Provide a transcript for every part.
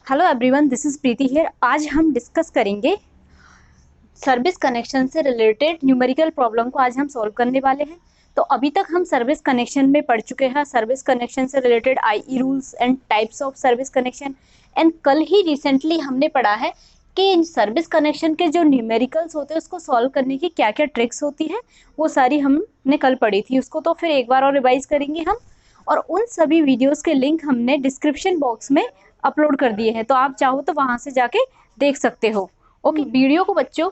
Hello everyone, this is Preeti here. आज हम discuss करेंगे सर्विस कनेक्शन से रिलेटेड न्यूमेरिकल प्रॉब्लम को आज हम सॉल्व करने वाले हैं। तो अभी तक हम सर्विस कनेक्शन में पढ़ चुके हैं, सर्विस कनेक्शन से related IE rules and types of service connection. And कल ही रिसेंटली हमने पढ़ा है कि सर्विस कनेक्शन के जो न्यूमेरिकल्स होते हैं उसको सॉल्व करने की क्या क्या ट्रिक्स होती है, वो सारी हमने कल पढ़ी थी। उसको तो फिर एक बार और रिवाइज करेंगे हम। और उन सभी वीडियोस के लिंक हमने डिस्क्रिप्शन बॉक्स में अपलोड कर दिए हैं, तो आप चाहो तो वहां से जाके देख सकते हो। ओके, वीडियो को बच्चों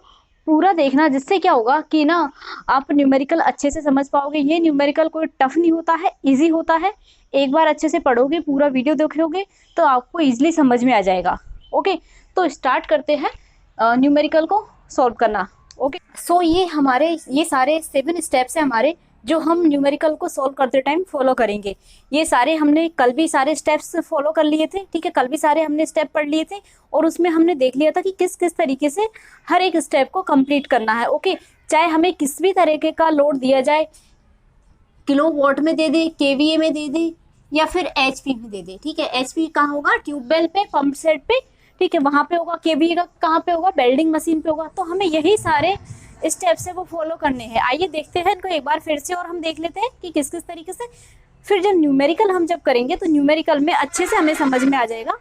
पूरा देखना, जिससे क्या होगा कि ना आप न्यूमेरिकल अच्छे से समझ पाओगे। ये न्यूमेरिकल कोई टफ नहीं होता है, इजी होता है। एक बार अच्छे से पढ़ोगे, पूरा वीडियो देखोगे तो आपको इजीली समझ में आ जाएगा। ओके, तो स्टार्ट करते हैं न्यूमेरिकल को सॉल्व करना। ओके, सो ये सारे 7 स्टेप्स है हमारे, जो हम न्यूमेरिकल को सॉल्व करते टाइम फॉलो करेंगे। ये सारे हमने कल भी सारे स्टेप्स फॉलो कर लिए थे, ठीक है। कल भी सारे हमने स्टेप पढ़ लिए थे और उसमें हमने देख लिया था कि किस किस तरीके से हर एक स्टेप को कंप्लीट करना है। ओके, चाहे हमें किस भी तरीके का लोड दिया जाए, किलोवाट में दे दे, केवीए में दे दे, या फिर एचपी में दे दे, ठीक है। एचपी कहाँ होगा? ट्यूबवेल पे, पंप सेट पे, ठीक है, वहां पे होगा। केवीए का कहाँ पे होगा? वेल्डिंग मशीन पे होगा। तो हमें यही सारे स्टेप्स है वो फॉलो करने हैं। आइए देखते हैं इनको एक बार फिर से और हम देख लेते हैं कि किस किस तरीके से। फिर जब न्यूमेरिकल हम जब करेंगे तो न्यूमेरिकल में अच्छे से हमें समझ में आ जाएगा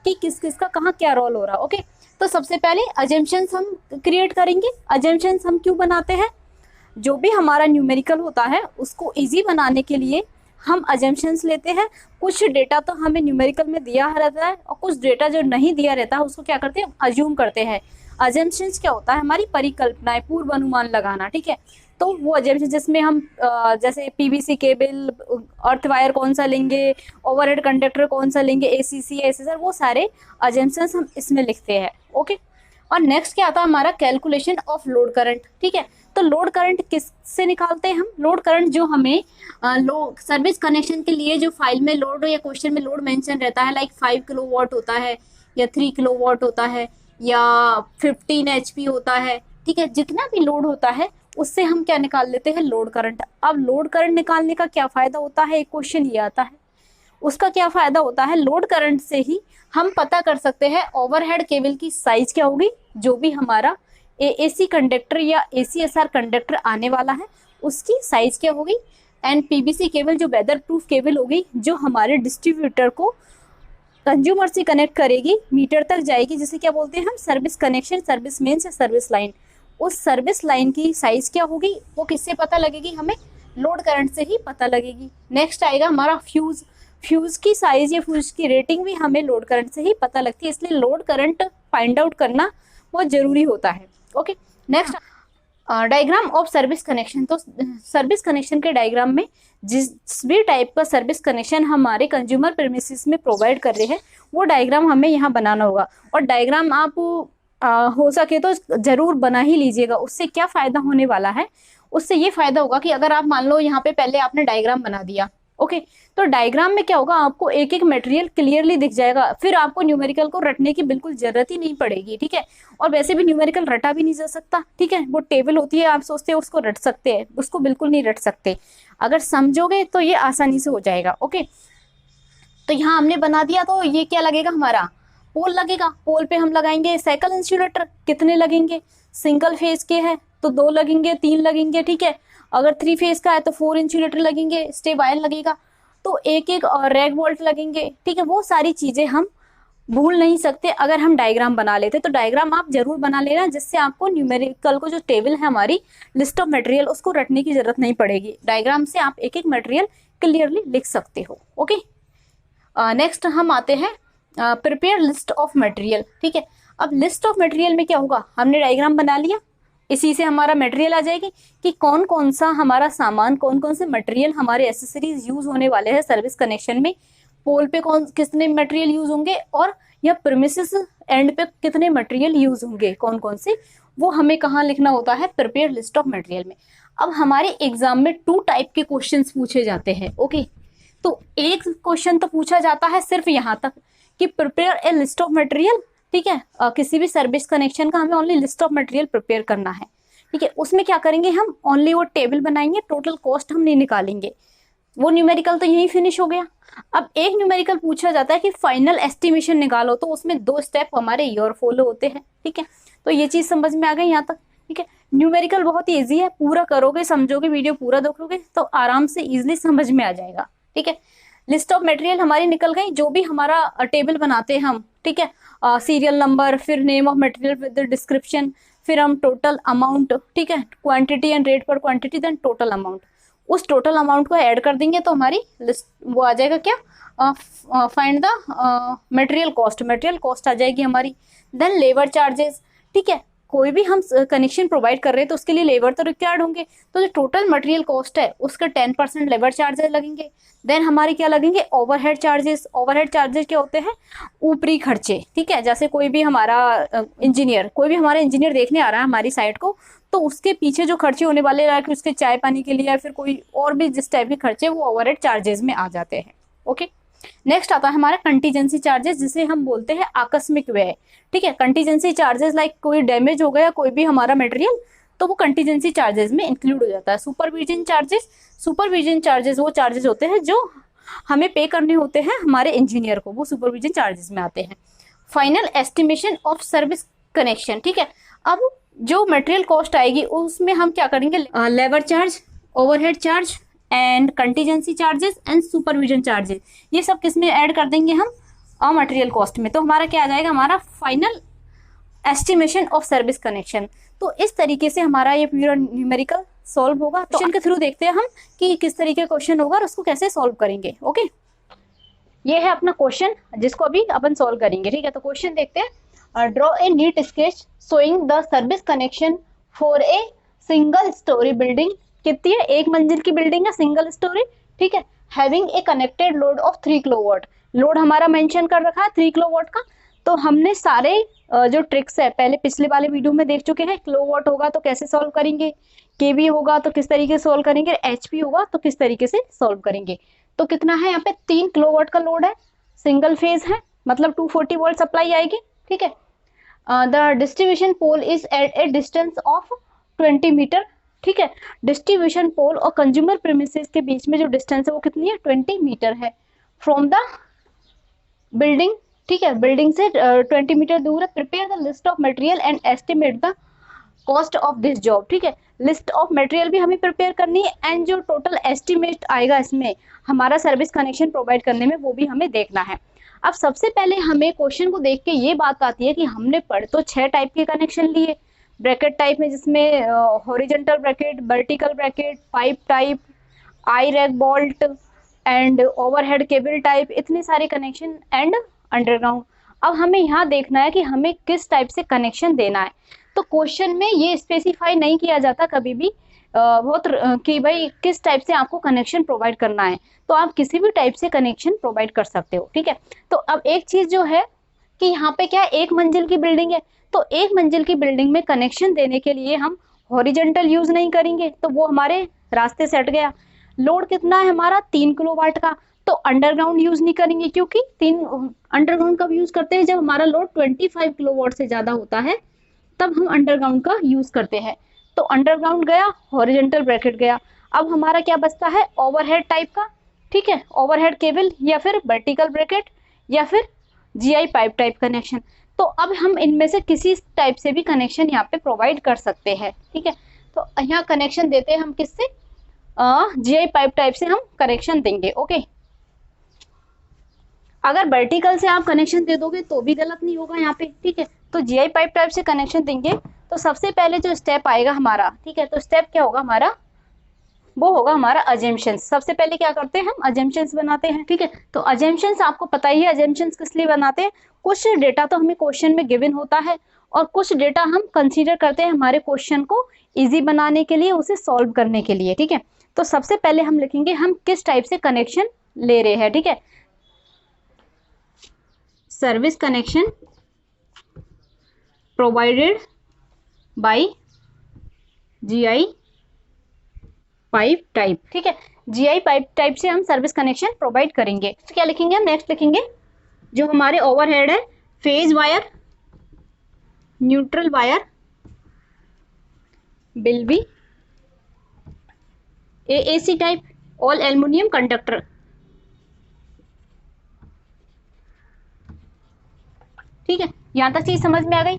कि किस किस का कहाँ क्या रोल हो रहा है। ओके, तो सबसे पहले अजम्पशंस हम क्रिएट करेंगे। अजम्पशंस हम क्यों बनाते हैं? जो भी हमारा न्यूमेरिकल होता है उसको इजी बनाने के लिए हम अजम्पशंस लेते हैं। कुछ डेटा तो हमें न्यूमेरिकल में दिया रहता है और कुछ डेटा जो नहीं दिया रहता है उसको क्या करते हैं? अज्यूम करते हैं। अजम्पशंस क्या होता है? हमारी परिकल्पनाएं, पूर्व अनुमान लगाना, ठीक है। तो वो अजम्पशन जिसमें हम जैसे पीवीसी केबल, अर्थ वायर कौन सा लेंगे, ओवरहेड कंडक्टर कौन सा लेंगे, एसीसी, एसीसर, वो सारे अजम्पशंस हम इसमें लिखते हैं। ओके, और नेक्स्ट क्या आता है हमारा? कैलकुलेशन ऑफ लोड करंट, ठीक है। तो लोड करंट किससे निकालते हैं हम? लोड करंट जो हमें सर्विस कनेक्शन के लिए जो फाइल में लोड या क्वेश्चन में लोड मेंशन रहता है, लाइक 5 किलोवाट होता है या 3 किलोवाट होता है या 15 एचपी होता है, ठीक है। जितना भी लोड होता है उससे हम क्या निकाल लेते हैं? Load current. अब लोड करंट निकालने का क्या फायदा होता है? एक क्वेश्चन ये आता है, उसका क्या फायदा होता है? लोड करंट से ही हम पता कर सकते हैं ओवरहेड केबल की साइज क्या होगी। जो भी हमारा एसी कंडक्टर या एसीएसआर कंडक्टर आने वाला है उसकी साइज क्या होगी। एंड पीवीसी केबल जो वेदर प्रूफ केबल होगी, जो हमारे डिस्ट्रीब्यूटर को कंज्यूमर से कनेक्ट करेगी, मीटर तक जाएगी, जिसे क्या बोलते हैं हम? सर्विस कनेक्शन, सर्विस मेन या सर्विस लाइन। उस सर्विस लाइन की साइज क्या होगी? वो किससे पता लगेगी? हमें लोड करंट से ही पता लगेगी। नेक्स्ट आएगा हमारा फ्यूज। फ्यूज की साइज या फ्यूज की रेटिंग भी हमें लोड करंट से ही पता लगती है, इसलिए लोड करंट फाइंड आउट करना बहुत जरूरी होता है। Okay, next diagram of service connection. तो सर्विस कनेक्शन के डायग्राम में जिस भी टाइप का सर्विस कनेक्शन हमारे कंज्यूमर प्रेमिसेस में प्रोवाइड कर रहे हैं वो डायग्राम हमें यहाँ बनाना होगा। और डायग्राम आप हो सके तो जरूर बना ही लीजिएगा। उससे क्या फायदा होने वाला है? उससे ये फायदा होगा कि अगर आप मान लो यहाँ पे पहले आपने डायग्राम बना दिया, ओके, तो डायग्राम में क्या होगा? आपको एक एक मटेरियल क्लियरली दिख जाएगा। फिर आपको न्यूमेरिकल को रटने की बिल्कुल जरूरत ही नहीं पड़ेगी, ठीक है। और वैसे भी न्यूमेरिकल रटा भी नहीं जा सकता, ठीक है। वो टेबल होती है, आप सोचते हैं उसको रट सकते हैं, उसको बिल्कुल नहीं रट सकते। अगर समझोगे तो ये आसानी से हो जाएगा। ओके, तो यहाँ हमने बना दिया, तो ये क्या लगेगा? हमारा पोल लगेगा। पोल पे हम लगाएंगे साइकिल इंसुलेटर। कितने लगेंगे? सिंगल फेज के है तो 2 लगेंगे, 3 लगेंगे, ठीक है। अगर 3 फेज का है तो 4 इंसुलेटर लगेंगे, स्टे वायर लगेगा, तो एक एक रैग बोल्ट लगेंगे, ठीक है। वो सारी चीजें हम भूल नहीं सकते अगर हम डायग्राम बना लेते। तो डायग्राम आप जरूर बना लेना, जिससे आपको न्यूमेरिकल को जो टेबल है हमारी लिस्ट ऑफ मटेरियल, उसको रटने की जरूरत नहीं पड़ेगी। डायग्राम से आप एक एक मटेरियल क्लियरली लिख सकते हो। ओके, नेक्स्ट हम आते हैं प्रिपेयर लिस्ट ऑफ मटेरियल, ठीक है। अब लिस्ट ऑफ मटेरियल में क्या होगा? हमने डायग्राम बना लिया, इसी से हमारा मटेरियल आ जाएगी कि कौन कौन सा हमारा सामान, कौन कौन से मटेरियल हमारे एसेसरीज यूज होने वाले हैं सर्विस कनेक्शन में। पोल पे कितने मटेरियल यूज होंगे और या प्रीमिसेस एंड पे कितने मटेरियल यूज होंगे, कौन कौन से, वो हमें कहाँ लिखना होता है? प्रिपेयर लिस्ट ऑफ मटेरियल में। अब हमारे एग्जाम में 2 टाइप के क्वेश्चंस पूछे जाते हैं। ओके, तो एक क्वेश्चन तो पूछा जाता है सिर्फ यहाँ तक कि prepare a list of material, ठीक है। किसी भी सर्विस कनेक्शन का हमें only list of material prepare करना है, ठीक है। उसमें क्या करेंगे? हम ओनली वो टेबल बनाएंगे, टोटल कॉस्ट हम नहीं निकालेंगे। वो न्यूमेरिकल तो यही फिनिश हो गया। अब एक न्यूमेरिकल पूछा जाता है कि फाइनल एस्टिमेशन निकालो, तो उसमें 2 स्टेप हमारे ये और फॉलो होते हैं, ठीक है। तो ये चीज समझ में आ गई यहाँ तक, ठीक है। न्यूमेरिकल बहुत ही ईजी है, पूरा करोगे, समझोगे, वीडियो पूरा देखोगे तो आराम से इजिली समझ में आ जाएगा, ठीक है। लिस्ट ऑफ मटेरियल हमारी निकल गई, जो भी हमारा टेबल बनाते हैं हम, ठीक है, सीरियल नंबर, फिर name of material with description, फिर हम टोटल अमाउंट, ठीक है, क्वांटिटी एंड रेट पर क्वांटिटी, देन टोटल अमाउंट, उस टोटल अमाउंट को ऐड कर देंगे तो हमारी लिस्ट वो आ जाएगा क्या, फाइंड द मटेरियल कॉस्ट आ जाएगी हमारी। देन लेबर चार्जेस, ठीक है, कोई भी हम कनेक्शन प्रोवाइड कर रहे हैं तो उसके लिए लेबर तो रिक्वायर्ड होंगे, तो जो टोटल मटेरियल कॉस्ट है उसका 10% लेबर चार्जेस लगेंगे। देन हमारे क्या लगेंगे, ओवरहेड चार्जेस। ओवरहेड चार्जेस क्या होते हैं, ऊपरी खर्चे, ठीक है। जैसे कोई भी हमारा इंजीनियर देखने आ रहा है हमारी साइट को, तो उसके पीछे जो खर्चे होने वाले हैं, कि उसके चाय पानी के लिए या फिर कोई और भी जिस टाइप के खर्चे, वो ओवरहेड चार्जेस में आ जाते हैं, ओके। नेक्स्ट आता है हमारा कंटीजेंसी चार्जेस, जिसे हम बोलते हैं आकस्मिक व्यय, ठीक है। कंटीजेंसी चार्जेस लाइक कोई डैमेज हो गया कोई भी हमारा मटेरियल, तो वो कंटीजेंसी चार्जेस में इंक्लूड हो जाता है। सुपरविजन चार्जेस वो चार्जेस होते हैं जो हमें पे करने होते हैं हमारे इंजीनियर को, वो सुपरविजन चार्जेस में आते हैं। Final estimation of service connection, ठीक है। अब जो मटेरियल कॉस्ट आएगी उसमें हम क्या करेंगे, labour charge, overhead charge and contingency charges and supervision charges, ये सब किस में ऐड कर देंगे हम, मटेरियल कॉस्ट में। तो हमारा क्या आ जाएगा, हमारा final estimation of service connection. तो इस तरीके से हमारा ये पूरा न्यूमेरिकल सॉल्व होगा। तो क्वेश्चन के थ्रू देखते हैं हम कि किस तरीके का क्वेश्चन होगा और उसको कैसे सॉल्व करेंगे, ओके। ये है अपना क्वेश्चन जिसको अभी अपन सॉल्व करेंगे, ठीक है। तो क्वेश्चन देखते हैं, draw a NEET sketch showing the service connection for a single storey building. कितनी है, 1 मंजिल की बिल्डिंग है, सिंगल स्टोरी, ठीक है। Having a connected load of 3 kilowatt, load हमारा मेंशन कर रखा है 3 किलोवाट का। तो हमने सारे जो ट्रिक्स है पहले पिछले वाले वीडियो में देख चुके हैं। किलोवाट होगा तो कैसे सॉल्व करेंगे, केवी होगा तो किस तरीके से सॉल्व करेंगे, एचपी होगा तो किस तरीके से सॉल्व करेंगे। तो कितना है यहाँ पे, 3 किलोवाट का लोड है, सिंगल फेज है, मतलब 240 वोल्ट सप्लाई आएगी, ठीक है। The distribution pole is at a distance of 20 metre, ठीक है। डिस्ट्रीब्यूशन पोल और कंज्यूमर प्रीमिसेस के बीच में जो डिस्टेंस है वो कितनी है, 20 मीटर है। फ्रॉम द बिल्डिंग, ठीक है, बिल्डिंग से 20 मीटर दूर है। Prepare the list of material and estimate the cost of this job, ठीक है। लिस्ट ऑफ मटेरियल भी हमें प्रिपेयर करनी है एंड जो टोटल एस्टिमेट आएगा इसमें हमारा सर्विस कनेक्शन प्रोवाइड करने में, वो भी हमें देखना है। अब सबसे पहले हमें क्वेश्चन को देख के ये बात आती है कि हमने पढ़ तो 6 टाइप के कनेक्शन लिए, ब्रैकेट टाइप में जिसमें horizontal bracket, vertical bracket, pipe type, I rack bolt and overhead cable type, इतने सारे कनेक्शन एंड अंडरग्राउंड। अब हमें यहाँ देखना है कि हमें किस टाइप से कनेक्शन देना है। तो क्वेश्चन में ये स्पेसिफाई नहीं किया जाता कभी भी कि भाई किस टाइप से आपको कनेक्शन प्रोवाइड करना है, तो आप किसी भी टाइप से कनेक्शन प्रोवाइड कर सकते हो, ठीक है। तो अब एक चीज जो है कि यहाँ पे क्या 1 मंजिल की बिल्डिंग है, तो 1 मंजिल की बिल्डिंग में कनेक्शन देने के लिए हम हॉरिजेंटल यूज नहीं करेंगे, तो वो हमारे रास्ते से हट गया। लोड कितना है हमारा 3 किलोवाट का, तो अंडरग्राउंड यूज नहीं करेंगे, क्योंकि अंडरग्राउंड कब यूज करते हैं, जब हमारा लोड 25 किलोवाट से ज्यादा होता है, तब हम अंडरग्राउंड का यूज करते हैं। तो अंडरग्राउंड गया, हॉरिजॉन्टल ब्रैकेट गया। अब हमारा क्या बचता है, ओवरहेड टाइप का, ठीक है, ओवरहेड केबल या फिर वर्टिकल ब्रैकेट या फिर जीआई पाइप टाइप कनेक्शन। तो अब हम इनमें से किसी टाइप से भी कनेक्शन यहाँ पे प्रोवाइड कर सकते हैं, ठीक है। तो यहाँ कनेक्शन देते हैं हम किससे, जीआई पाइप टाइप से हम कनेक्शन देंगे, ओके। अगर वर्टिकल से आप कनेक्शन दे दोगे तो भी गलत नहीं होगा यहाँ पे, ठीक है। तो जीआई पाइप टाइप से कनेक्शन देंगे तो सबसे पहले जो स्टेप आएगा हमारा, ठीक है, तो स्टेप क्या होगा हमारा, वो होगा हमारा अजम्पशंस। सबसे पहले क्या करते हैं, हम अजम्पशंस बनाते हैं, ठीक है। तो अजम्पशंस आपको पता ही है, अजम्पशंस किस लिए बनाते हैं, कुछ डेटा तो हमें क्वेश्चन में गिवन होता है और कुछ डेटा हम कंसीडर करते हैं हमारे क्वेश्चन को इजी बनाने के लिए, उसे सॉल्व करने के लिए, ठीक है। तो सबसे पहले हम लिखेंगे हम किस टाइप से कनेक्शन ले रहे हैं, ठीक है। Service connection provided by GI pipe type, ठीक है। जीआई पाइप टाइप से हम सर्विस कनेक्शन प्रोवाइड करेंगे। तो क्या लिखेंगे हम, नेक्स्ट लिखेंगे जो हमारे ओवरहेड है, phase wire, neutral wire will be AAC type, all aluminium conductor. ठीक है, यहाँ तक चीज समझ में आ गई।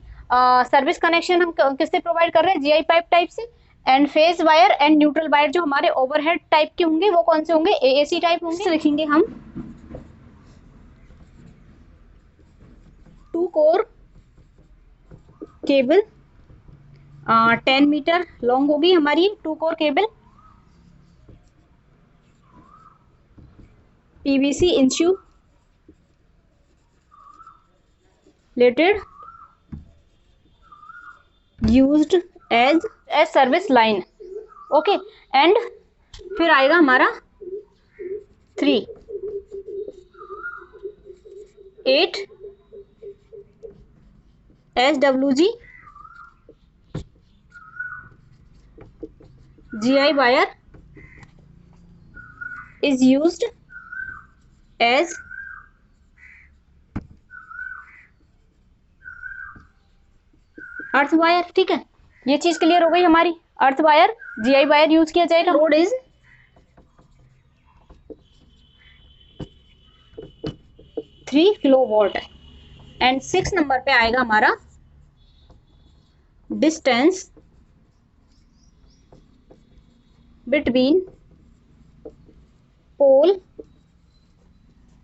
सर्विस कनेक्शन हम किससे प्रोवाइड कर रहे हैं, जीआई पाइप टाइप से। And phase wire and neutral wire जो हमारे ओवरहेड टाइप के होंगे वो कौन से होंगे, एएसी टाइप होंगे। लिखेंगे हम 2 कोर केबल 10 मीटर लॉन्ग होगी हमारी 2 core cable, PVC insulated used as service line. Okay, and फिर आएगा हमारा 3 8 SWG GI wire is used as earth wire. ठीक है, ये चीज क्लियर हो गई हमारी। Earth wire, GI wire use किया जाएगा। Load is 3 kilowatt. And 6 number पे आएगा हमारा distance between pole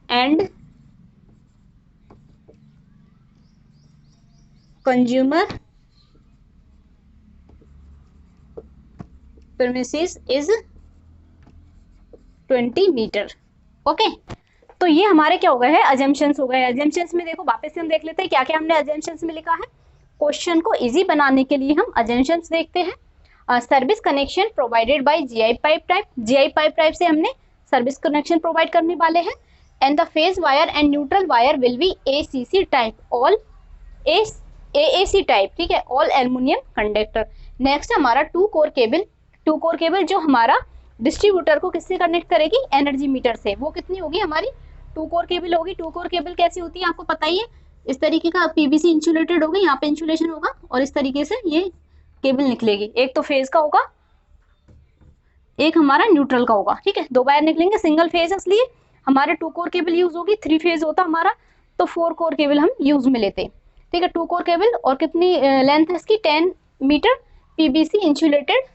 and consumer premises is 20 metre. Okay, तो ये हमारे क्या हो गए हैं, अजम्पशंस हो गए। अजम्पशंस में देखो वापस से हम देख लेते हैं क्या क्या हमने अजम्पशंस में लिखा है। क्वेश्चन को इजी बनाने के लिए हम अजम्पशंस देखते हैं। Service connection provided by GI pipe type, GI pipe type से हमने सर्विस कनेक्शन प्रोवाइड करने वाले हैं। And the phase wire and neutral wire will be ACC type, all AAC type. ठीक है, ऑल एल्युमिनियम कंडक्टर। नेक्स्ट हमारा 2 core cable, 2 core cable जो हमारा डिस्ट्रीब्यूटर को किससे कनेक्ट करेगी, एनर्जी मीटर से। वो कितनी होगी हमारी, 2 कोर केबल होगी। 2 कोर केबल कैसी होती है आपको पता ही है, इस तरीके का पीवीसी इंसुलेटेड होगा, यहाँ पे इंसुलेशन होगा और इस तरीके से ये केबल निकलेगी। एक तो फेज का होगा, एक हमारा न्यूट्रल का होगा। ठीक है, 2 वायर निकलेंगे, सिंगल फेज इसलिए हमारे 2 कोर केबल यूज होगी। 3 फेज होता हमारा तो 4 कोर केबल हम यूज में लेते। ठीक है, 2 कोर केबल और कितनी लेंथ है इसकी, 10 metre, PVC insulated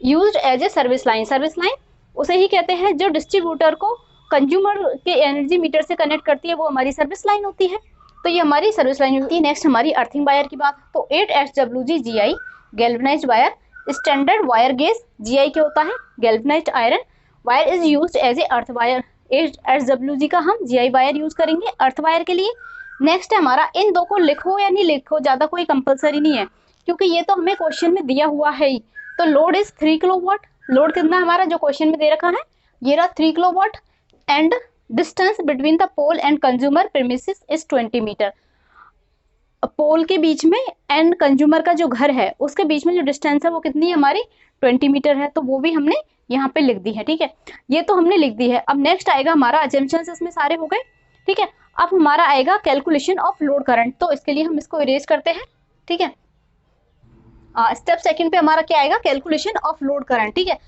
used as a service line. Service line उसे ही कहते हैं जो डिस्ट्रीब्यूटर को कंज्यूमर के एनर्जी मीटर से कनेक्ट करती है, वो हमारी सर्विस लाइन होती है। तो ये हमारी सर्विस लाइन होती है। नेक्स्ट हमारी अर्थिंग वायर की बात, तो 8 SWG GI galvanised wire, standard wire gauge GI क्या होता है, galvanised iron wire is used as a earth wire. 8 SWG का हम GI वायर यूज करेंगे अर्थ वायर के लिए। नेक्स्ट है हमारा, इन दो को लिखो या नहीं लिखो, ज्यादा कोई कंपलसरी नहीं है क्योंकि ये तो हमें क्वेश्चन में दिया हुआ है ही। तो लोड इज 3 किलोवाट, लोड कितना हमारा जो क्वेश्चन में दे रखा है ये रहा 3 kilowatt. And distance between the pole and consumer premises is 20 metre. Pole के बीच में एंड कंज्यूमर का जो घर है उसके बीच में जो डिस्टेंस है वो कितनी है हमारी, 20 मीटर है। तो वो भी हमने यहाँ पे लिख दी है। ठीक है, ये तो हमने लिख दी है। अब नेक्स्ट आएगा हमारा अजम्पशंस, इसमें सारे हो गए। ठीक है, अब हमारा आएगा कैलकुलेशन ऑफ लोड करंट, तो इसके लिए हम इसको इरेज करते हैं। ठीक है, स्टेप सेकंड पे हमारा क्या आएगा, कैलकुलेशन ऑफ लोड करंट। ठीक है,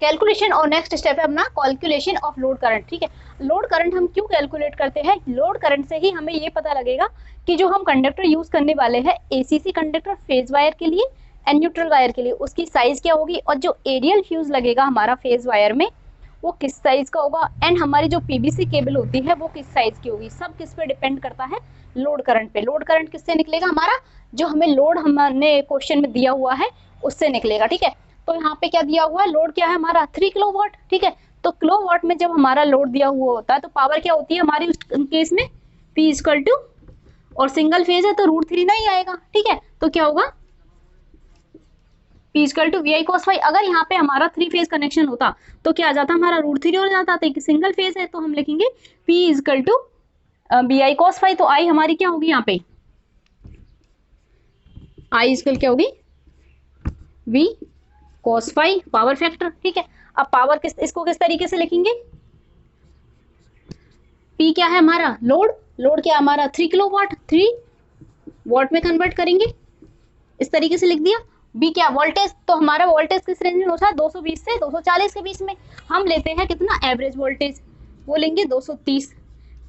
कैलकुलेशन और नेक्स्ट स्टेप है अपना कैलकुलेशन ऑफ लोड करंट। ठीक है, लोड करंट हम क्यों कैलकुलेट करते हैं, लोड करंट से ही हमें ये पता लगेगा कि जो हम कंडक्टर यूज करने वाले हैं एसीसी कंडक्टर फेज वायर के लिए एंड न्यूट्रल वायर के लिए, उसकी साइज क्या होगी और जो एरियल फ्यूज लगेगा हमारा फेज वायर में वो किस साइज का होगा, एंड हमारी जो पीवीसी केबल होती है वो किस साइज की होगी। सब किस पे डिपेंड करता है, लोड करंट पे। लोड करंट किससे निकलेगा हमारा, जो हमें लोड हमने क्वेश्चन में दिया हुआ है उससे निकलेगा। ठीक है, तो यहाँ पे क्या दिया हुआ है, लोड क्या है हमारा 3 किलोवाट। ठीक है, तो किलोवाट में जब हमारा लोड दिया हुआ होता है तो पावर क्या होती है हमारी उस केस में, P इक्वल टू, और सिंगल फेज है तो √3 नहीं आएगा। ठीक है, तो क्या होगा P equal to VI cos phi। अगर यहाँ पे हमारा 3 फेज कनेक्शन होता तो क्या आ जाता हमारा √3 हो जाता, तो सिंगल फेज है तो हम लिखेंगे P equal to BI cos phi। तो I हमारी क्या होगी यहाँ पे, I इक्वल क्या होगी V cos phi power factor. ठीक है, अब पावर इसको किस तरीके से लिखेंगे, P क्या है हमारा लोड, लोड क्या हमारा 3 किलोवाट, 3 वाट में कन्वर्ट करेंगे, इस तरीके से लिख दिया। बी क्या वोल्टेज, तो हमारा वोल्टेज किस रेंज में होता है 220 से 240 के बीच में। हम लेते हैं कितना एवरेज वोल्टेज, वो लेंगे 230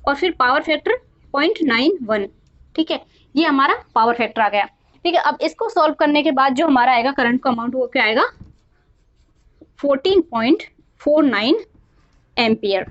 और फिर पावर फैक्टर 0.91। ठीक है, ये हमारा पावर फैक्टर आ गया। ठीक है, अब इसको सॉल्व करने के बाद जो हमारा आएगा करंट का अमाउंट वो क्या आएगा 14.49 एम्पियर।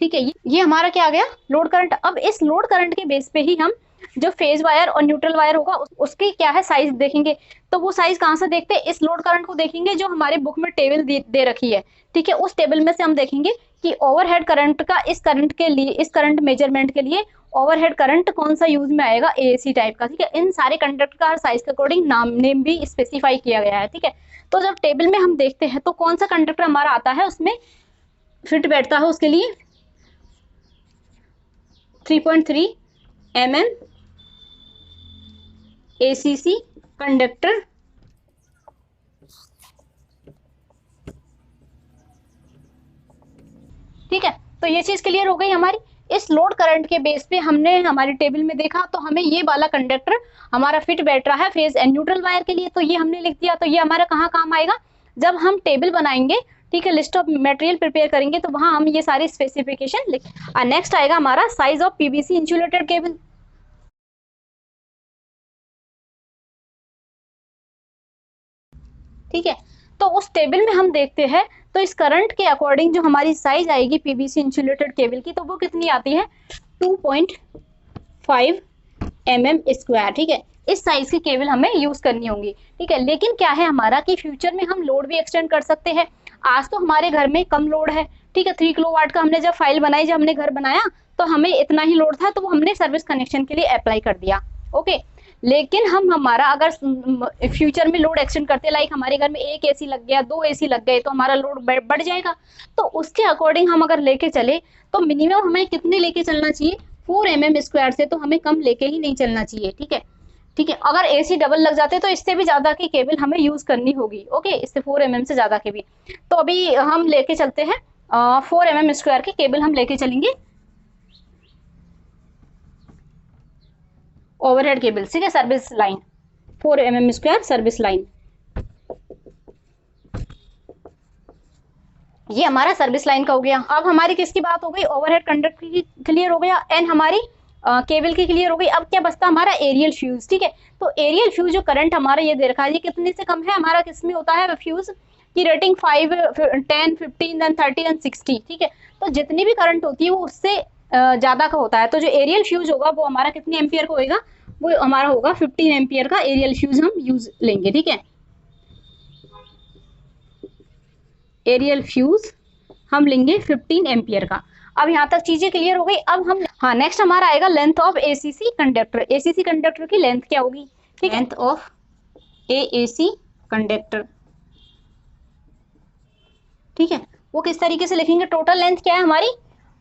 ठीक है, ये हमारा क्या आ गया लोड करंट। अब इस लोड करंट के बेस पे ही हम जो फेज वायर और न्यूट्रल वायर होगा उसकी क्या है साइज देखेंगे। तो वो साइज कहाँ से देखते हैं, इस लोड करंट को देखेंगे जो हमारे बुक में टेबल दे रखी है। ठीक है, उस टेबल में से हम देखेंगे कि ओवरहेड करंट का इस करंट के लिए, इस करंट मेजरमेंट के लिए ओवरहेड करंट कौन सा यूज में आएगा, एएसी टाइप का। ठीक है, इन सारे कंडक्टर का साइज के अकॉर्डिंग नेम भी स्पेसिफाई किया गया है। ठीक है, तो जब टेबल में हम देखते हैं तो कौन सा कंडक्टर हमारा आता है उसमें फिट बैठता है, उसके लिए 3.3 mm ACC कंडक्टर। ठीक है, तो ये चीज क्लियर हो गई हमारी। इस लोड करंट के बेस पे हमने हमारी टेबल में देखा तो हमें ये वाला कंडक्टर हमारा फिट बैठ रहा है फेज एंड न्यूट्रल वायर के लिए, तो ये हमने लिख दिया। तो ये हमारा कहाँ काम आएगा, जब हम टेबल बनाएंगे, ठीक है, लिस्ट ऑफ मटेरियल प्रिपेयर करेंगे तो वहां हम ये सारी स्पेसिफिकेशन लिख। नेक्स्ट आएगा हमारा size of PVC insulated cable. ठीक है, तो उस टेबल में हम देखते हैं तो इस करंट के अकॉर्डिंग जो हमारी साइज आएगी पीवीसी इंसुलेटेड केबल की, तो वो कितनी आती है 2.5 mm²। ठीक है, इस साइज की केबल हमें यूज करनी होगी। ठीक है, लेकिन क्या है हमारा कि फ्यूचर में हम लोड भी एक्सटेंड कर सकते हैं। आज तो हमारे घर में कम लोड है। ठीक है, 3 किलोवाट का हमने जब फाइल बनाई, जब हमने घर बनाया तो हमें इतना ही लोड था, तो वो हमने सर्विस कनेक्शन के लिए अप्लाई कर दिया। ओके, लेकिन हम हमारा अगर फ्यूचर में लोड एक्सटेंड करते, लाइक हमारे घर में एक एसी लग गया, 2 एसी लग गए, तो हमारा लोड बढ़ जाएगा। तो उसके अकॉर्डिंग हम अगर लेके चले तो मिनिमम हमें कितने लेके चलना चाहिए 4 mm² से तो हमें कम लेके ही नहीं चलना चाहिए। ठीक है, ठीक है, अगर एसी डबल लग जाते तो इससे भी ज्यादा की केबल हमें यूज करनी होगी। ओके, इससे 4 mm से ज्यादा के भी। तो अभी हम लेके चलते हैं 4 mm² की केबल हम लेके चलेंगे ओवरहेड केबल। ठीक है, service line 4 mm² service line, ये हमारा सर्विस लाइन का हो गया। अब हमारी किसकी बात हो गई, ओवरहेड कंडक्टर की क्लियर हो गया एंड हमारी केबल की क्लियर हो गई। अब क्या बचता हमारा एरियल फ्यूज। ठीक है, तो एरियल फ्यूज जो करंट हमारा ये दे रखा है, ये कितने से कम है, हमारा किसमें होता है फ्यूज की रेटिंग 5, 10, 15 देन 30 एंड 60। ठीक है, तो जितनी भी करंट होती है वो उससे ज्यादा का होता है। तो जो एरियल फ्यूज होगा वो हमारा कितने एम्पियर का होगा, वो हमारा होगा 15 एम्पियर का एरियल फ्यूज हम यूज लेंगे। ठीक है, एरियल फ्यूज हम लेंगे 15 एम्पियर का। अब यहाँ तक चीजें क्लियर हो गई। अब हम हाँ नेक्स्ट हमारा आएगा length of ACC conductor. ACC conductor की लेंथ क्या होगी, ठीक है, लेंथ ऑफ एएसी कंडक्टर। ठीक है, वो किस तरीके से लिखेंगे, टोटल लेंथ क्या है हमारी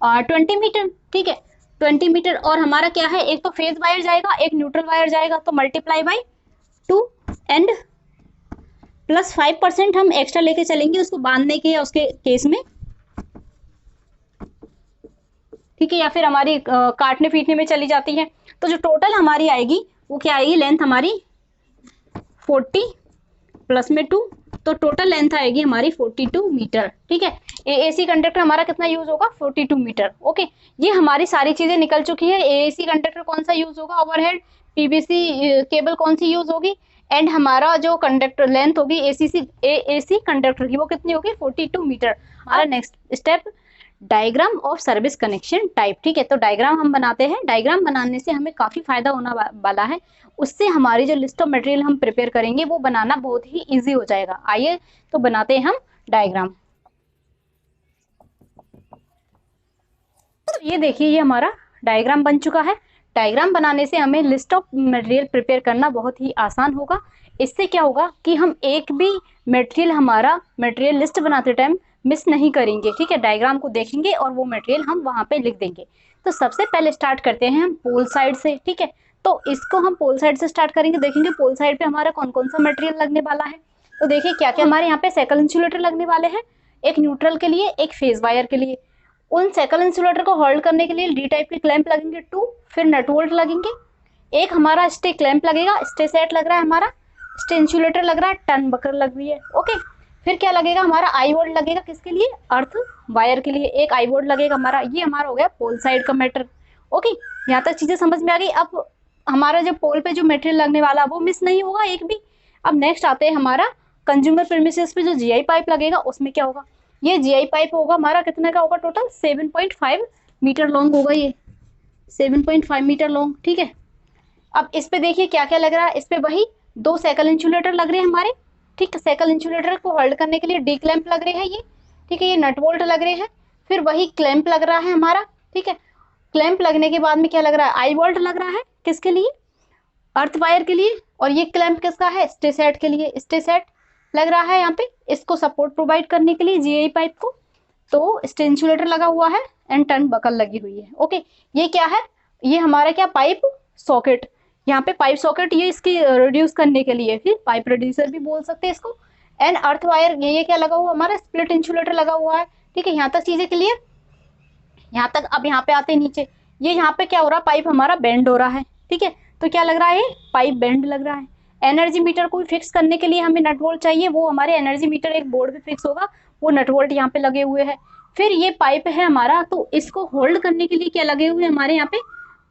20 मीटर। ठीक है, 20 मीटर और हमारा क्या है, एक तो फेज वायर जाएगा, एक न्यूट्रल वायर जाएगा, तो मल्टीप्लाई बाई 2 एंड प्लस 5% हम एक्स्ट्रा लेके चलेंगे उसको बांधने के या उसके केस में। ठीक है, या फिर हमारी काटने पीटने में चली जाती है। तो जो टोटल हमारी आएगी वो क्या आएगी, लेंथ हमारी 40 प्लस में 2, तो टोटल लेंथ आएगी हमारी 42 मीटर। ठीक है, एएसी कंडक्टर हमारा कितना यूज होगा 42 मीटर। ओके, ये हमारी सारी चीजें निकल चुकी है। एएसी कंडक्टर कौन सा यूज होगा ओवरहेड, पीवीसी केबल कौन सी यूज होगी, एंड हमारा जो कंडक्टर लेंथ होगी एएसी कंडक्टर की वो कितनी होगी 42 मीटर। हमारा next step diagram of service connection type. ठीक है, तो डायग्राम हम बनाते हैं। डायग्राम बनाने से हमें काफी फायदा होना वाला है। उससे हमारी जो लिस्ट ऑफ मटेरियल हम प्रिपेयर करेंगे वो बनाना बहुत ही इजी हो जाएगा। आइए तो बनाते हैं हम डायग्राम। तो ये देखिए, ये हमारा डायग्राम बन चुका है। डायग्राम बनाने से हमें लिस्ट ऑफ मटेरियल प्रिपेयर करना बहुत ही आसान होगा। इससे क्या होगा कि हम एक भी मटेरियल हमारा मटेरियल लिस्ट बनाते टाइम मिस नहीं करेंगे। ठीक है, डायग्राम को देखेंगे और वो मटेरियल हम वहां पे लिख देंगे। तो सबसे पहले स्टार्ट करते हैं हम पोल साइड से। ठीक है, तो इसको हम पोल साइड से स्टार्ट करेंगे। देखेंगे पोल साइड पे हमारा कौन कौन सा मटेरियल लगने वाला है। तो देखिए क्या क्या हमारे यहाँ पे साइकिल इंसुलेटर लगने वाले हैं, एक न्यूट्रल के लिए, एक फेज वायर के लिए। उन साइकिल इंसुलेटर को होल्ड करने के लिए डी टाइप के क्लैंप लगेंगे 2, फिर नट बोल्ट लगेंगे, एक हमारा स्टे क्लैंप लगेगा, स्टे सेट लग रहा है हमारा, इंसुलेटर लग रहा है, टर्न बकर लग रही है। ओके, फिर क्या लगेगा हमारा, आई वोल्ट लगेगा किसके लिए, अर्थ वायर के लिए एक आई वोल्ट लगेगा हमारा। ये हमारा हो गया पोल साइड का मैटर। ओके, यहाँ तक चीजें समझ में आ गई। अब हमारा जो पोल पे जो मटेरियल लगने वाला वो मिस नहीं होगा एक भी। अब नेक्स्ट आते हैं हमारा कंज्यूमर प्रेमिसेस पे जो जीआई पाइप लगेगा, उसमें क्या होगा, ये जीआई पाइप होगा हमारा कितने का होगा, टोटल 7.5 मीटर लॉन्ग होगा, ये 7.5 मीटर लॉन्ग। ठीक है, अब इस पे देखिए क्या क्या लग रहा है, इस पे वही 2 साइकिल इंसुलेटर लग रहे हैं हमारे। ठीक है, साइकिल इंसुलेटर को होल्ड करने के लिए डी क्लैंप लग रहे हैं ये। ठीक है, ये नट बोल्ट लग रहे हैं, फिर वही क्लैंप लग रहा है हमारा। ठीक है, क्लैंप लगने के बाद में क्या लग रहा है, आई बोल्ट लग रहा है किसके लिए, अर्थ वायर के लिए। और ये क्लैंप किसका है, स्टे सेट के लिए, स्टे सेट लग रहा है यहाँ पे, इसको सपोर्ट प्रोवाइड करने के लिए जीआई पाइप को। तो स्टे इंसुलेटर लगा हुआ है एंड टर्न बकल लगी हुई है। ओके, ये क्या है, ये हमारा क्या, पाइप सॉकेट, यहाँ पे पाइप सॉकेट, ये इसकी रिड्यूस करने के लिए, फिर पाइप रिड्यूसर भी बोल सकते हैं इसको। एंड अर्थ वायर, ये क्या लगा हुआ हमारा, स्प्लिट इंसुलेटर लगा हुआ है। ठीक है, यहाँ तक चीजें क्लियर, यहाँ तक। अब यहाँ पे आते हैं नीचे, ये यहाँ पे क्या हो रहा है, पाइप हमारा बेंड हो रहा है। ठीक है, तो क्या लग रहा है, पाइप बेंड लग रहा है। एनर्जी मीटर को फिक्स करने के लिए हमें नट बोल्ट चाहिए, वो हमारे एनर्जी मीटर एक बोर्ड पे फिक्स होगा, वो नट बोल्ट यहाँ पे लगे हुए हैं। फिर ये पाइप है हमारा, तो इसको होल्ड करने के लिए क्या लगे हुए हैं हमारे यहाँ पे,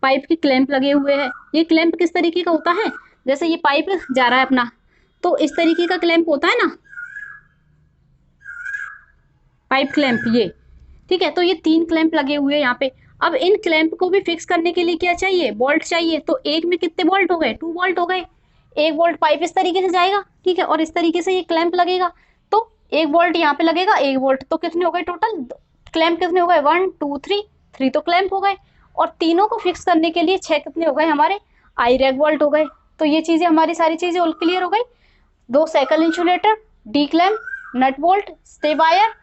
पाइप के क्लैंप लगे हुए हैं। ये क्लैंप किस तरीके का होता है, जैसे ये पाइप जा रहा है अपना, तो इस तरीके का क्लैंप होता है ना, पाइप क्लैंप ये। ठीक है, तो ये 3 क्लैंप लगे हुए हैं यहाँ पे। अब इन क्लैंप को भी फिक्स करने के लिए क्या चाहिए, बोल्ट चाहिए। तो एक में कितने बोल्ट हो गए, 2 बोल्ट हो गए। एक बोल्ट पाइप इस तरीके से जाएगा, ठीक है, और इस तरीके से ये क्लैंप लगेगा, तो एक बोल्ट यहाँ पे लगेगा, एक बोल्ट, तो कितने हो गए टोटल क्लैंप, कितने हो गए, 1 2 3 तो क्लैंप हो गए। और तीनों को फिक्स करने के लिए 6 कितने हो गए हमारे, आई रैक बोल्ट हो गए। तो ये चीजें हमारी सारी चीजें क्लियर हो गई। 2 cycle insulator, D clamp, nut bolt, stay wire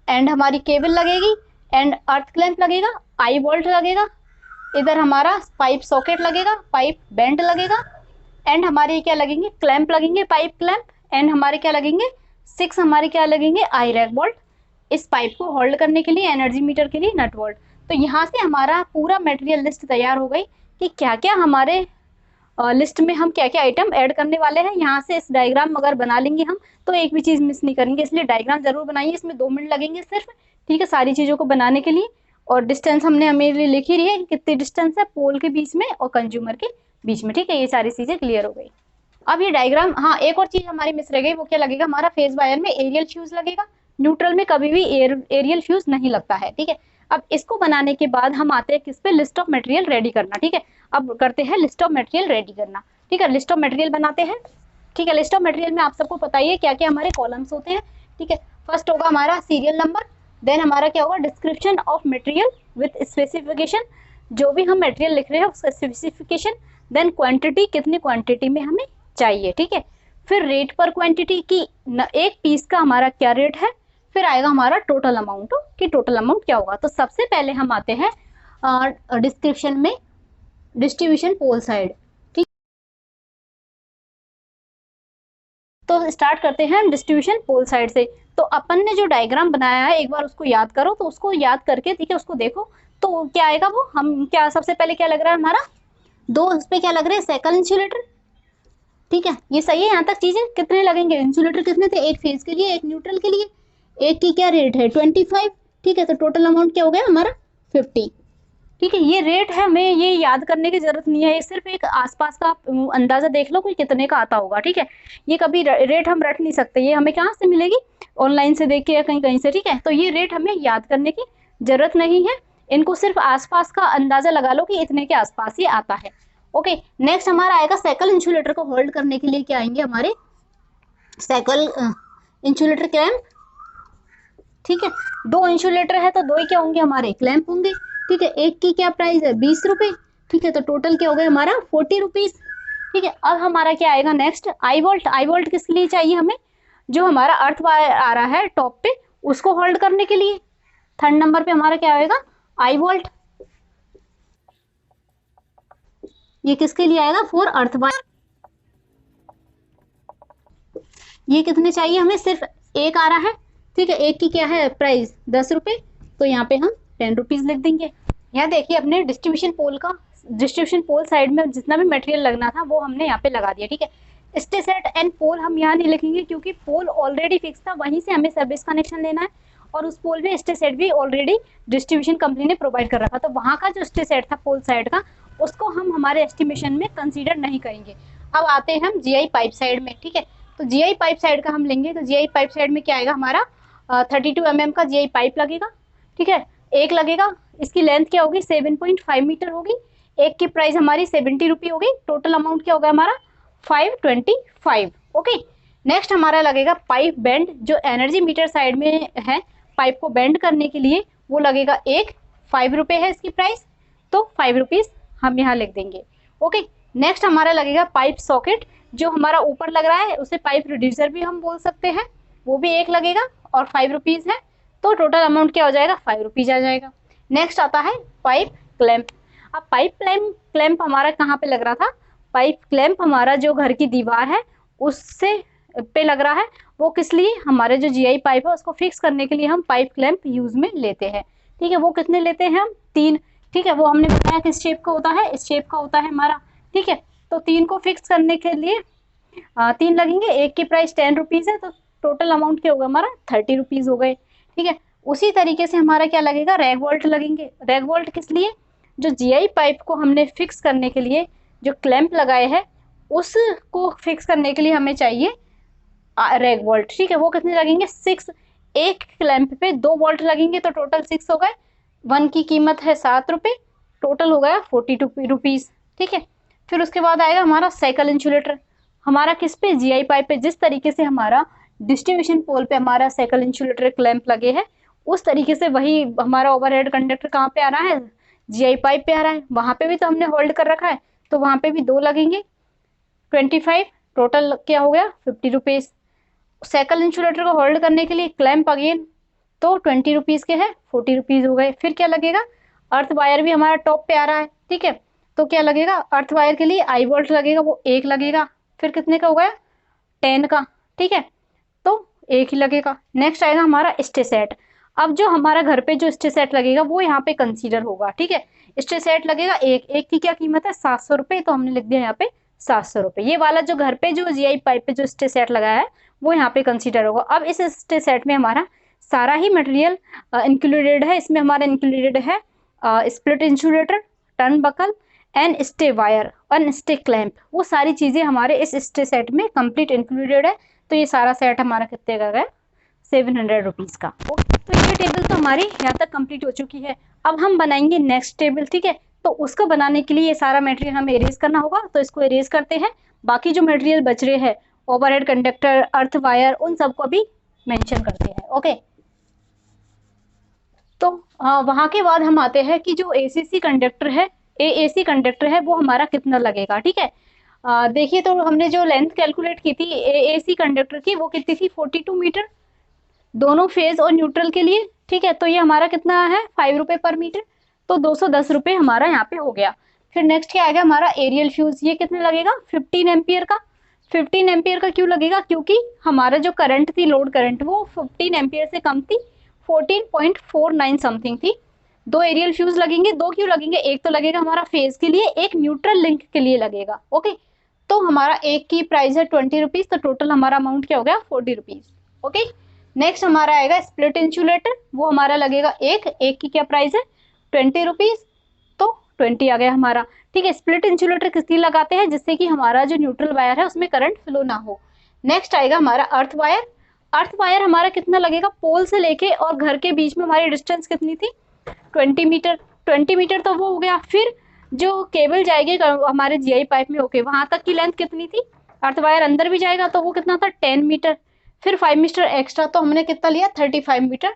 and हमारी केबल लगेगी एंड अर्थ क्लैंप लगेगा, आई बोल्ट लगेगा, इधर हमारा पाइप सॉकेट लगेगा, पाइप बेंड लगेगा एंड हमारे क्या लगेंगे, क्लैंप लगेंगे, पाइप क्लैंप एंड हमारे क्या लगेंगे, 6 हमारे क्या लगेंगे, आई रैक बोल्ट, इस पाइप को होल्ड करने के लिए, एनर्जी मीटर के लिए नट बोल्ट। तो यहाँ से हमारा पूरा मटेरियल लिस्ट तैयार हो गई कि क्या क्या हमारे लिस्ट में हम क्या क्या आइटम ऐड करने वाले हैं। यहाँ से इस डायग्राम अगर बना लेंगे हम तो एक भी चीज मिस नहीं करेंगे, इसलिए डायग्राम जरूर बनाइए, इसमें 2 मिनट लगेंगे सिर्फ। ठीक है, सारी चीजों को बनाने के लिए। और डिस्टेंस हमने हमें लिख ही रही है कि कितनी डिस्टेंस है पोल के बीच में और कंज्यूमर के बीच में। ठीक है, ये सारी चीजें क्लियर हो गई। अब ये डायग्राम, हाँ एक और चीज हमारी मिस रह गई, वो क्या लगेगा हमारा, फेज वायर में एरियल फ्यूज लगेगा, न्यूट्रल में कभी भी एरियल फ्यूज नहीं लगता है। ठीक है, अब इसको बनाने के बाद हम आते हैं किस पे, लिस्ट ऑफ मटेरियल रेडी करना। ठीक है, अब करते हैं लिस्ट ऑफ मटेरियल रेडी करना। ठीक है, लिस्ट ऑफ मटेरियल बनाते हैं। ठीक है, लिस्ट ऑफ मटेरियल में आप सबको पता ही है क्या क्या हमारे कॉलम्स होते हैं। ठीक है, फर्स्ट होगा हमारा सीरियल नंबर, देन हमारा क्या होगा, description of material with specification, जो भी हम मटेरियल लिख रहे हैं उसका स्पेसिफिकेशन, देन क्वांटिटी, कितनी क्वांटिटी में हमें चाहिए। ठीक है, फिर रेट पर क्वांटिटी की, एक पीस का हमारा क्या रेट है, फिर आएगा हमारा टोटल अमाउंट कि टोटल अमाउंट क्या होगा। तो सबसे पहले हम आते हैं डिस्क्रिप्शन में, डिस्ट्रीब्यूशन पोल साइड। ठीक, तो स्टार्ट करते हैं हम डिस्ट्रीब्यूशन पोल साइड से। तो अपन ने जो डायग्राम बनाया है एक बार उसको याद करो, तो उसको याद करके ठीक है उसको देखो, तो क्या आएगा वो, हम क्या सबसे पहले क्या लग रहा है हमारा, 2 उस पे क्या लग रहे हैं, साइकिल इंसुलेटर। ठीक है, ये सही है, यहाँ तक चीजें कितने लगेंगे, इंसुलेटर कितने थे, एक फेज के लिए एक न्यूट्रल के लिए, एक की क्या रेट है 25। ठीक है, तो टोटल अमाउंट क्या हो गया हमारा 50। ठीक है, ये रेट है, हमें ये याद करने की जरूरत नहीं है, ये सिर्फ एक आसपास का अंदाजा देख लो कोई कितने का आता होगा। ठीक है, ये कभी रेट हम रट नहीं सकते, ये हमें कहाँ से मिलेगी, ऑनलाइन से देख के या कहीं कहीं से। ठीक है, तो ये रेट हमें याद करने की जरूरत नहीं है, इनको सिर्फ आसपास का अंदाजा लगा लो कि इतने के आसपास ही आता है। ओके, नेक्स्ट हमारा आएगा साइकिल इंसुलेटर को होल्ड करने के लिए क्या आएंगे हमारे, साइकिल इंसुलेटर क्लैंप। ठीक है, 2 इंसुलेटर है तो 2 ही क्या होंगे हमारे, क्लैंप होंगे। ठीक है, एक की क्या प्राइस है 20 रुपए। ठीक है, तो टोटल क्या हो गया हमारा 40 रुपीज। ठीक है, अब हमारा क्या आएगा नेक्स्ट, आई वोल्ट। आई वोल्ट किस लिए चाहिए हमें, जो हमारा अर्थ वायर आ रहा है टॉप पे उसको होल्ड करने के लिए। 3rd नंबर पे हमारा क्या आएगा, आई वोल्ट, ये किसके लिए आएगा, फॉर अर्थ वायर। ये कितने चाहिए हमें, सिर्फ एक आ रहा है। ठीक है, एक की क्या है प्राइस 10 रुपए, तो यहाँ पे हम 10 रुपीज लिख देंगे। यहाँ देखिए अपने डिस्ट्रीब्यूशन पोल का, डिस्ट्रीब्यूशन पोल साइड में जितना भी मटेरियल लगना था वो हमने यहाँ पे लगा दिया। ठीक है, स्टे सेट एंड पोल हम यहाँ नहीं लिखेंगे क्योंकि पोल ऑलरेडी फिक्स था, वहीं से हमें सर्विस कनेक्शन लेना है और उस पोल में स्टे सेट भी ऑलरेडी डिस्ट्रीब्यूशन कंपनी ने प्रोवाइड कर रखा, तो वहाँ का जो स्टे सेट था पोल साइड का उसको हम हमारे एस्टिमेशन में कंसीडर नहीं करेंगे। अब आते हैं हम जीआई पाइप साइड में, ठीक है। तो जीआई पाइप साइड का हम लेंगे, तो जीआई पाइप साइड में क्या आएगा हमारा 32 mm का जीआई पाइप लगेगा, ठीक है। एक लगेगा, इसकी लेंथ क्या होगी 7.5 मीटर होगी, एक की प्राइस हमारी 70 रुपये होगी, टोटल अमाउंट क्या होगा हमारा 525। ओके, नेक्स्ट हमारा लगेगा पाइप बेंड, जो एनर्जी मीटर साइड में है पाइप को बेंड करने के लिए, वो लगेगा एक 5 रुपये है इसकी प्राइस, तो 5 रुपीज़ हम यहाँ लिख देंगे। ओके, नेक्स्ट हमारा लगेगा पाइप सॉकेट, जो हमारा ऊपर लग रहा है उसे पाइप रिड्यूसर भी हम बोल सकते हैं, वो भी एक लगेगा और 5 रुपीज़ है, तो टोटल अमाउंट क्या हो जाएगा 5 रुपीज़ आ जाएगा। नेक्स्ट आता है पाइप क्लैंप। अब पाइप क्लैंप हमारा कहाँ पे लग रहा था, पाइप क्लैंप हमारा जो घर की दीवार है उससे पे लग रहा है, वो किस लिए, हमारे जो जीआई पाइप है उसको फिक्स करने के लिए हम पाइप क्लैंप यूज में लेते हैं, ठीक है। वो कितने लेते हैं हम 3, ठीक है। वो हमने बताया किस शेप का होता है, इस शेप का होता है हमारा, ठीक है। तो 3 को फिक्स करने के लिए 3 लगेंगे, एक की प्राइस 10 रुपीज़ है, तो टोटल अमाउंट क्या होगा हमारा 30 रुपीज़ हो गए, ठीक है। उसी तरीके से हमारा क्या लगेगा, रैग वोल्ट लगेंगे। रैग वोल्ट किस लिए, जो जीआई पाइप को हमने फिक्स करने के लिए जो क्लैंप लगाए हैं उसको फिक्स करने के लिए हमें चाहिए रैग वोल्ट, ठीक है। वो कितने लगेंगे 6, एक क्लैंप पे 2 वोल्ट लगेंगे, तो टोटल 6 हो गए, 1 की कीमत है 7 रुपये, टोटल हो गया 42 रुपीज़, ठीक है। फिर उसके बाद आएगा हमारा साइकिल इंसुलेटर, हमारा किस पे, जीआई पाइप पे। जिस तरीके से हमारा डिस्ट्रीब्यूशन पोल पे हमारा साइकिल इंसुलेटर क्लैंप लगे हैं, उस तरीके से वही हमारा ओवरहेड कंडक्टर कहाँ पे आ रहा है, जीआई पाइप पे आ रहा है, वहाँ पे भी तो हमने होल्ड कर रखा है, तो वहाँ पे भी 2 लगेंगे 25, टोटल क्या हो गया 50 रुपीज़। साइकिल इंसुलेटर को होल्ड करने के लिए क्लैंप अगेन, तो 20 रुपीज़ के है, 40 रुपीज़ हो गए। फिर क्या लगेगा, अर्थ वायर भी हमारा टॉप पे आ रहा है, ठीक है। तो क्या लगेगा, अर्थ वायर के लिए आई वोल्ट लगेगा, वो एक लगेगा, फिर कितने का हो गया 10 का, ठीक है, तो एक ही लगेगा। नेक्स्ट आएगा हमारा स्टे सेट। अब जो हमारा घर पे जो स्टे सेट लगेगा वो यहाँ पे कंसीडर होगा, ठीक है। स्टे सेट लगेगा एक की क्या कीमत है 700 रुपये, तो हमने लिख दिया यहाँ पे 700 रुपये। ये वाला जो घर पे जो जीआई पाइप पे जो स्टे सेट लगाया है वो यहाँ पे कंसीडर होगा। अब इस स्टे सेट में हमारा सारा ही मटेरियल इंक्लूडेड है, इसमें हमारा इंक्लूडेड है split insulator, turn buckle and stay wire और स्टे क्लैंप, वो सारी चीज़ें हमारे इस स्टे सेट में कंप्लीट इंक्लूडेड है। तो ये सारा सेट हमारा कितने का गया 700 रुपीज़ का। ओके, तो ये टेबल तो हमारी यहाँ तक कंप्लीट हो चुकी है। अब हम बनाएंगे नेक्स्ट टेबल, ठीक है। तो उसको बनाने के लिए ये सारा मटेरियल हमें इरेज करना होगा, तो इसको इरेज करते हैं। बाकी जो मटेरियल बच रहे हैं ओवरहेड कंडक्टर, अर्थ वायर, उन सबको भी मेंशन करते हैं। ओके, तो वहाँ के बाद हम आते हैं कि जो एसीसी कंडक्टर है, एएसी कंडक्टर है, वो हमारा कितना लगेगा, ठीक है। देखिए, तो हमने जो लेंथ कैलकुलेट की थी एएसी कंडक्टर की, वो कितनी थी 42 मीटर, दोनों फेज और न्यूट्रल के लिए, ठीक है। तो ये हमारा कितना है 5 रुपये पर मीटर, तो 210 रुपये हमारा यहाँ पे हो गया। फिर नेक्स्ट क्या आएगा हमारा एरियल फ्यूज, ये कितने लगेगा 15 एम्पियर का। 15 एम्पियर का क्यों लगेगा, क्योंकि हमारा जो करंट थी, लोड करंट, वो 15 एम्पियर से कम थी, 14.49 समथिंग थी। 2 एरियल फ्यूज लगेंगे, 2 क्यों लगेंगे, एक तो लगेगा हमारा फेज के लिए, एक न्यूट्रल लिंक के लिए लगेगा। ओके, तो हमारा एक की प्राइस है 20 रुपीज़, तो टोटल हमारा अमाउंट क्या हो गया 40 रुपीज़। ओके, नेक्स्ट हमारा आएगा स्प्लिट इंसुलेटर, वो हमारा लगेगा एक की क्या प्राइस है 20 रुपीज़, तो 20 आ गया हमारा, ठीक है। स्प्लिट इंसुलेटर किस लिए लगाते हैं, जिससे कि हमारा जो न्यूट्रल वायर है उसमें करंट फ्लो ना हो। नेक्स्ट आएगा हमारा अर्थ वायर। अर्थ वायर हमारा कितना लगेगा, पोल से लेके और घर के बीच में हमारी डिस्टेंस कितनी थी 20 मीटर। 20 मीटर तो वो हो गया। फिर जो केबल जाएगी हमारे जीआई पाइप में, ओके, वहां तक की लेंथ कितनी थी, अर्थ वायर अंदर भी जाएगा तो वो कितना था 10 मीटर। फिर 5 मीटर एक्स्ट्रा, तो हमने कितना लिया 35 मीटर,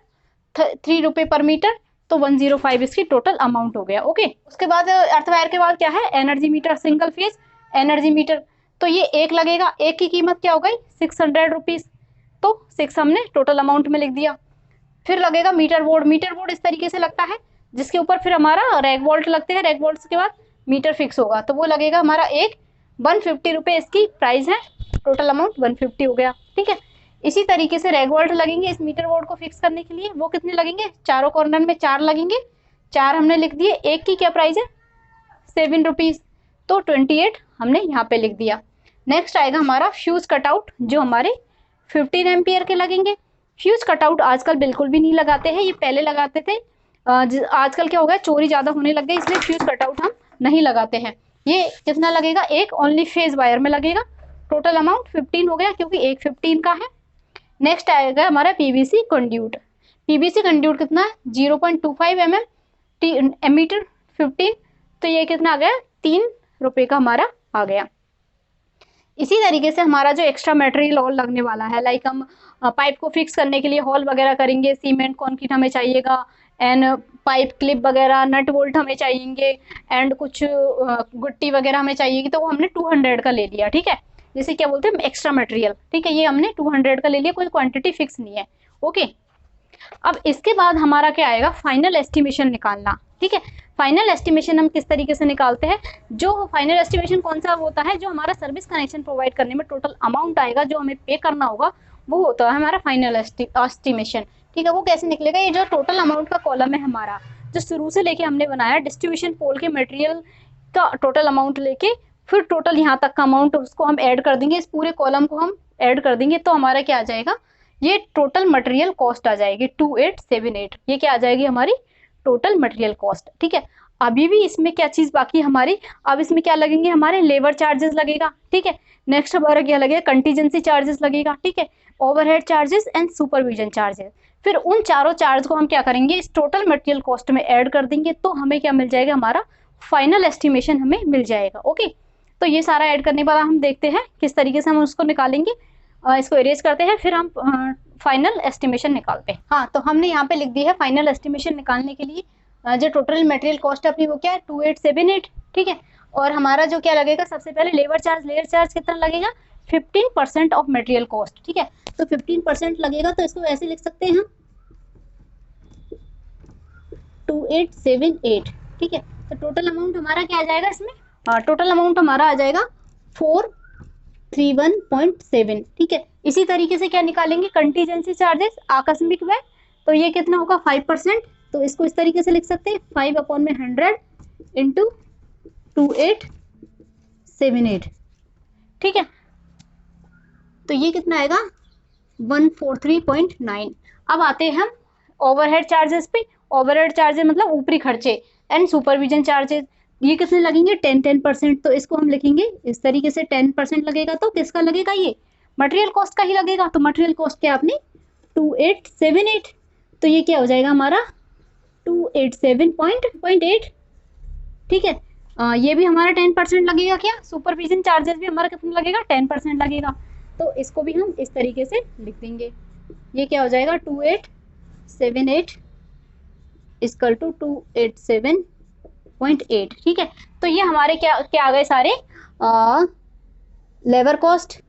3 रुपये पर मीटर, तो 105 इसकी टोटल अमाउंट हो गया। ओके, उसके बाद अर्थ वायर के बाद क्या है energy meter, single phase energy meter, तो ये एक लगेगा, एक की कीमत क्या हो गई 600 रुपीज़, तो 6 हमने टोटल अमाउंट में लिख दिया। फिर लगेगा मीटर बोर्ड। मीटर बोर्ड इस तरीके से लगता है, जिसके ऊपर फिर हमारा रैग वोल्ट लगते हैं, रैग वोल्ट के बाद मीटर फिक्स होगा, तो वो लगेगा हमारा एक 150 रुपये इसकी प्राइस है, टोटल अमाउंट 150 हो गया, ठीक है। इसी तरीके से रैग वोल्ट लगेंगे इस मीटर बोर्ड को फिक्स करने के लिए, वो कितने लगेंगे, चारों कॉर्नर में 4 लगेंगे, 4 हमने लिख दिए। एक की क्या प्राइस है 7 रुपीज़, तो 28 हमने यहाँ पे लिख दिया। नेक्स्ट आएगा हमारा फ्यूज कटआउट, जो हमारे 15 एम्पियर के लगेंगे। फ्यूज कटआउट आजकल बिल्कुल भी नहीं लगाते हैं, ये पहले लगाते थे। आजकल क्या हो गया, चोरी ज्यादा होने लग गई, इसलिए फ्यूज कटआउट हम नहीं लगाते हैं। ये कितना लगेगा, एक ओनली फेज वायर में लगेगा। टोटल अमाउंट 15 हो गया, क्योंकि एक 15 का है। नेक्स्ट आएगा हमारा पीवीसी कंड्यूट। पीवीसी कंड्यूट कितना है, 0.25 mm मीटर 15, तो ये कितना आ गया, 3 रुपए का हमारा आ गया। इसी तरीके से हमारा जो एक्स्ट्रा मटेरियल और लगने वाला है, लाइक हम पाइप को फिक्स करने के लिए हॉल वगैरह करेंगे, सीमेंट कंक्रीट हमें चाहिएगा, एंड पाइप क्लिप वगैरह नट बोल्ट हमें चाहिए, एंड कुछ गुट्टी वगैरह हमें चाहिएगी, तो वो हमने 200 का ले लिया, ठीक है। जैसे क्या बोलते हैं एक्स्ट्रा मटेरियल, ठीक है, ये हमने 200 का ले लिया, कोई क्वांटिटी फिक्स नहीं है, ओके। अब इसके बाद हमारा क्या आएगा, फाइनल एस्टिमेशन निकालना, ठीक है। फाइनल एस्टिमेशन हम किस तरीके से निकालते हैं, जो फाइनल एस्टिमेशन कौन सा होता है, जो हमारा सर्विस कनेक्शन प्रोवाइड करने में टोटल अमाउंट आएगा, जो हमें पे करना होगा, वो होता है हमारा फाइनल एस्टिमेशन, ठीक है। वो कैसे निकलेगा, ये जो टोटल अमाउंट का कॉलम है हमारा, जो शुरू से लेके हमने बनाया डिस्ट्रीब्यूशन पोल के मटेरियल का टोटल अमाउंट लेके, फिर टोटल यहाँ तक का अमाउंट उसको हम ऐड कर देंगे, इस पूरे कॉलम को हम ऐड कर देंगे, तो हमारा क्या आ जाएगा, ये टोटल मटेरियल कॉस्ट आ जाएगी 2878। ये क्या आ जाएगी हमारी टोटल मटेरियल कॉस्ट, ठीक है। अभी भी इसमें क्या चीज बाकी हमारी, अब इसमें क्या लगेंगे, हमारे लेबर चार्जेस लगेगा, ठीक है। नेक्स्ट हमारा क्या लगेगा, कंटीजेंसी चार्जेस लगेगा, ठीक है, overhead charges and supervision charges. फिर उन चारों चार्ज को हम क्या करेंगे, इस टोटल मटेरियल कॉस्ट में ऐड कर देंगे, तो हमें क्या मिल जाएगा, हमारा फाइनल एस्टिमेशन हमें मिल जाएगा, ओके। तो ये सारा ऐड करने के बाद हम देखते हैं किस तरीके से हम उसको निकालेंगे। इसको इरेज करते हैं, फिर हम फाइनल एस्टिमेशन निकालते हैं। हाँ, तो हमने यहाँ पे लिख दी है फाइनल एस्टिमेशन निकालने के लिए जो टोटल मटेरियल कॉस्ट अपनी वो क्या है, 2878, ठीक है। और हमारा जो क्या लगेगा, सबसे पहले लेबर चार्ज कितना लगेगा, 15% ऑफ मटेरियल कॉस्ट, ठीक है। तो 15% लगेगा, तो इसको ऐसे लिख सकते हैं हम 2878, ठीक है। तो टोटल अमाउंट हमारा क्या आ जाएगा इसमें, टोटल अमाउंट हमारा आ जाएगा 431.7, ठीक है। इसी तरीके से क्या निकालेंगे, कंटीजेंसी चार्जेस आकस्मिक व्यय, तो ये कितना होगा 5%, तो इसको इस तरीके से लिख सकते हैं 5/100 इंटू 2878, ठीक है। तो ये कितना आएगा 143.9। अब आते हैं हम ओवरहेड चार्जेस पे। ओवरहेड चार्जेस मतलब ऊपरी खर्चे एंड सुपरविजन चार्जेस, ये कितने लगेंगे 10%, तो इसको हम लिखेंगे इस तरीके से 10% लगेगा, तो किसका लगेगा, ये मटेरियल कॉस्ट का ही लगेगा। तो मटेरियल कॉस्ट क्या आपने 2878, तो ये क्या हो जाएगा हमारा 287.8, ठीक है। ये भी हमारा 10% लगेगा, क्या सुपरविजन चार्जेस भी हमारा कितना लगेगा 10% लगेगा, तो इसको भी हम इस तरीके से लिख देंगे। ये क्या हो जाएगा 2878 इक्वल टू 287.8, ठीक है। तो ये हमारे क्या क्या आ गए सारे, labour cost,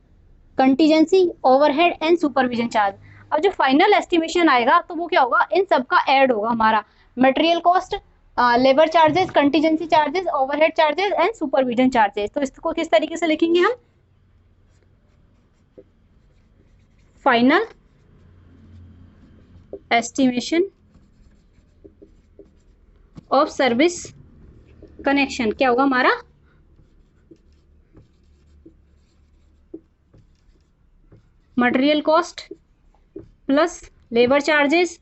contingency, overhead and supervision charge. अब जो फाइनल एस्टिमेशन आएगा तो वो क्या होगा, इन सब का ऐड होगा हमारा material cost, labour charges, contingency charges, overhead charges and supervision charges. तो इसको किस तरीके से लिखेंगे हम, final estimation of service connection क्या होगा हमारा, material cost plus labour charges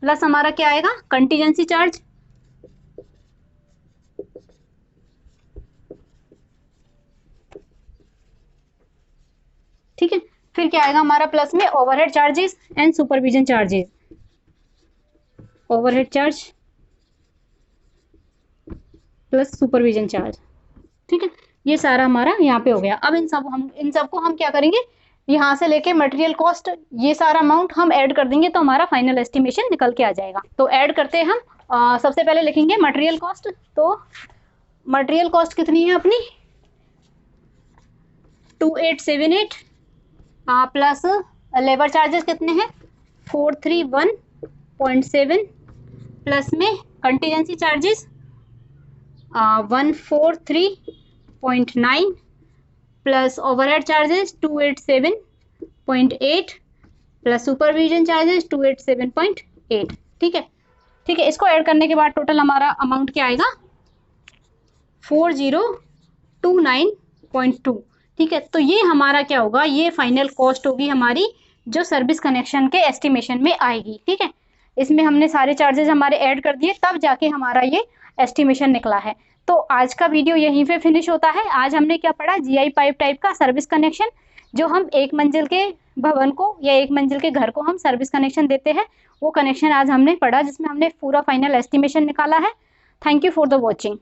plus हमारा क्या आएगा कंटीजेंसी चार्ज, ठीक है। फिर क्या आएगा हमारा प्लस में overhead charges and supervision charges, overhead charge plus supervision charge, ठीक है। ये सारा हमारा यहाँ पे हो गया। अब इन सबको हम क्या करेंगे, यहाँ से लेके मटेरियल कॉस्ट ये सारा अमाउंट हम ऐड कर देंगे, तो हमारा फाइनल एस्टिमेशन निकल के आ जाएगा। तो ऐड करते हैं हम, सबसे पहले लिखेंगे मटेरियल कॉस्ट। तो मटेरियल कॉस्ट कितनी है अपनी 2878 प्लस लेबर चार्जेस कितने हैं 431.7 प्लस में contingency charges 143.9 plus overhead charges 287.8 plus supervision charges 287.8, ठीक है। ठीक है, इसको ऐड करने के बाद टोटल हमारा अमाउंट क्या आएगा 4029.2। ठीक है, तो ये हमारा क्या होगा, ये फाइनल कॉस्ट होगी हमारी जो सर्विस कनेक्शन के एस्टिमेशन में आएगी। ठीक है, इसमें हमने सारे चार्जेस हमारे ऐड कर दिए तब जाके हमारा ये एस्टिमेशन निकला है। तो आज का वीडियो यहीं पे फिनिश होता है। आज हमने क्या पढ़ा, जीआई पाइप टाइप का सर्विस कनेक्शन, जो हम एक मंजिल के भवन को या एक मंजिल के घर को हम सर्विस कनेक्शन देते हैं, वो कनेक्शन आज हमने पढ़ा जिसमें हमने पूरा फाइनल एस्टिमेशन निकाला है। Thank you for the watching.